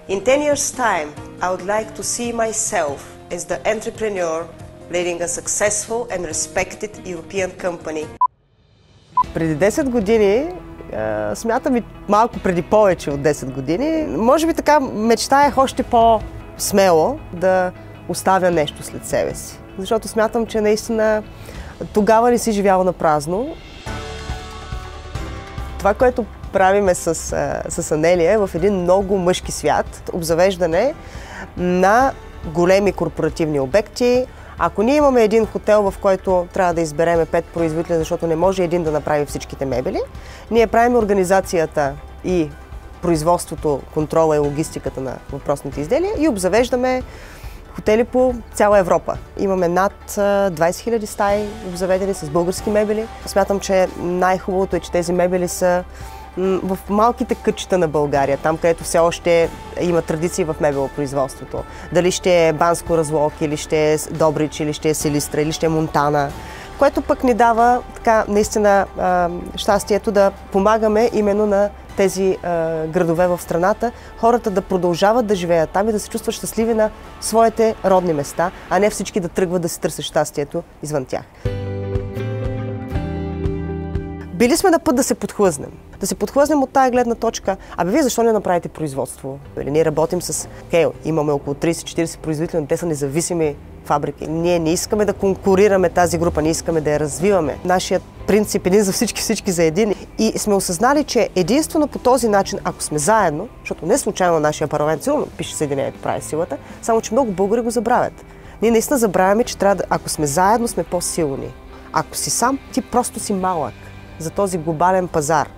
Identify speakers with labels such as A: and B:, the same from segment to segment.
A: In 10 years' time, I would like to see myself as the entrepreneur leading a successful and respected European company. Преди 10 години, смятам и малко преди повече от 10 години, може би така мечтаях още по-смело да оставя нещо след себе си. Защото смятам, че наистина тогава не си живяла на празно. Това, което правиме с Анелия е в един много мъжки свят. Обзавеждане на големи корпоративни обекти. Ако ние имаме един хотел, в който трябва да избереме 5 производителя, защото не може един да направи всичките мебели, ние правим организацията и производството, контрола и логистиката на въпросните изделия и обзавеждаме хотели по цяла Европа. Имаме над 20 000 стаи обзаведени с български мебели. Смятам, че най-хубавото е, че тези мебели са в малките кътчета на България, там където все още има традиции в мебелопроизводството. Дали ще е Банско Разлог, или ще е Добрич, или ще е Силистра, или ще е Монтана, което пък ни дава така наистина щастието да помагаме именно на тези градове в страната, хората да продължават да живеят там и да се чувстват щастливи на своите родни места, а не всички да тръгват да си търсят щастието извън тях. Били сме на път да се подхлъзнем. Да се подхлъзнем от тая гледна точка. Абе, вие защо не направите производство? Ние работим с Кейл. Имаме около 30-40 производители, но те са независими фабрики. Ние не искаме да конкурираме тази група, не искаме да я развиваме. Нашият принцип един за всички, всички за един. И сме осъзнали, че единствено по този начин, ако сме заедно, защото не случайно нашия парламент силно пише Съединението прави силата, само че много българи го забравят. Ние наистина забравяме, че трябва да, ако сме заедно, сме по-силни. Ако си сам, ти просто си малък за този глобален пазар.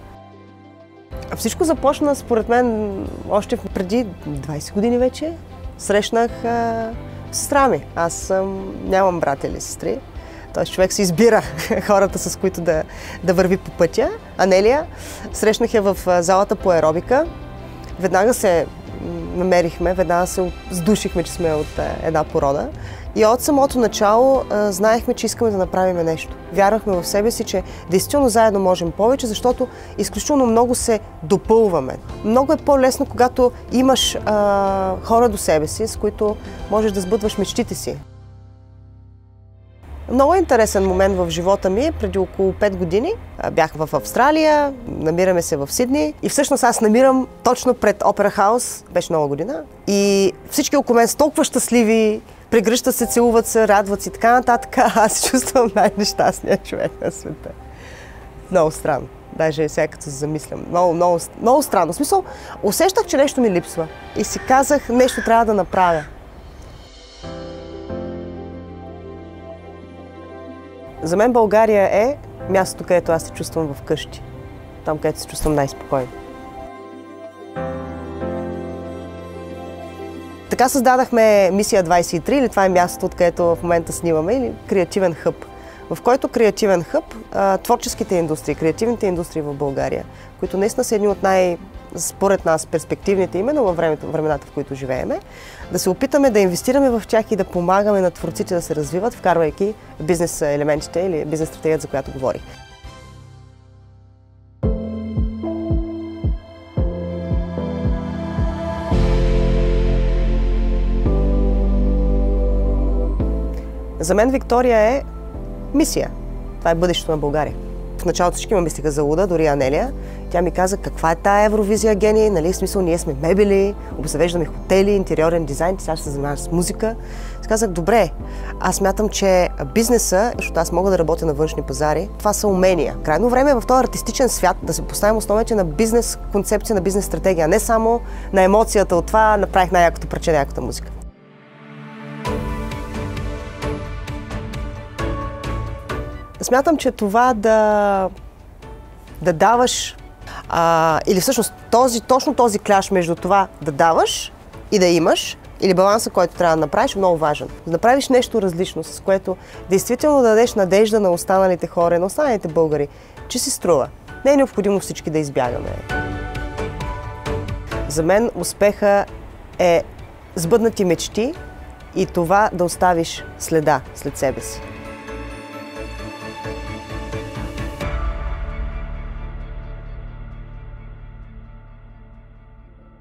A: Всичко започна, според мен, още преди 20 години вече. Срещнах сестра ми. Аз нямам брат или сестри. Тоест човек си избира хората, с които да върви по пътя. Анелия. Срещнах я в залата по аеробика. Веднага се намерихме, веднага се сдушихме, че сме от една порода. И от самото начало знаехме, че искаме да направим нещо. Вярвахме в себе си, че действително заедно можем повече, защото изключително много се допълваме. Много е по-лесно, когато имаш хора до себе си, с които можеш да сбъдваш мечтите си. Много интересен момент в живота ми, преди около 5 години. Бях в Австралия, намираме се в Сидни и всъщност аз намирам точно пред Опера Хаус, беше Нова година. И всички около мен са толкова щастливи, прегръщат се, целуват се, радват се и така нататък. Аз се чувствам най-нещастният човек на света. Много странно. Даже сега като се замислям. Много странно. В смисъл, усещах, че нещо ми липсва. И си казах, нещо трябва да направя. За мен България е мястото, където аз се чувствам вкъщи. Там, където се чувствам най-спокойно. Така създадахме Мисия 23, или това е мястото, откъдето в момента снимаме, или Креативен хъб, в който Креативен хъб, творческите индустрии, креативните индустрии в България, които наистина са едни от според нас, перспективните именно във времената, в които живееме, да се опитаме да инвестираме в тях и да помагаме на творците да се развиват, вкарвайки бизнес елементите или бизнес стратегията, за която говорих. За мен Виктория е мисия. Това е бъдещето на България. В началото всички ме мислиха за луда, дори Анелия. Тя ми каза, каква е тая Евровизия гений, нали, в смисъл, ние сме мебели, обзавеждаме хотели, интериорен дизайн, сега ще се занимаваш с музика. Аз казах, добре, аз смятам, че бизнеса, защото аз мога да работя на външни пазари, това са умения. Крайно време е в този артистичен свят да се поставим основите на бизнес концепция, на бизнес стратегия, а не само на емоцията от това, направих най-якото парче, най-яката музика. Смятам, че това да даваш, или всъщност точно този кляш между това да даваш и да имаш, или баланса, който трябва да направиш, е много важен. Да направиш нещо различно, с което действително да дадеш надежда на останалите хора, на останалите българи, че си струва. Не е необходимо всички да избягаме. За мен успеха е сбъднати мечти и това да оставиш следа след себе си.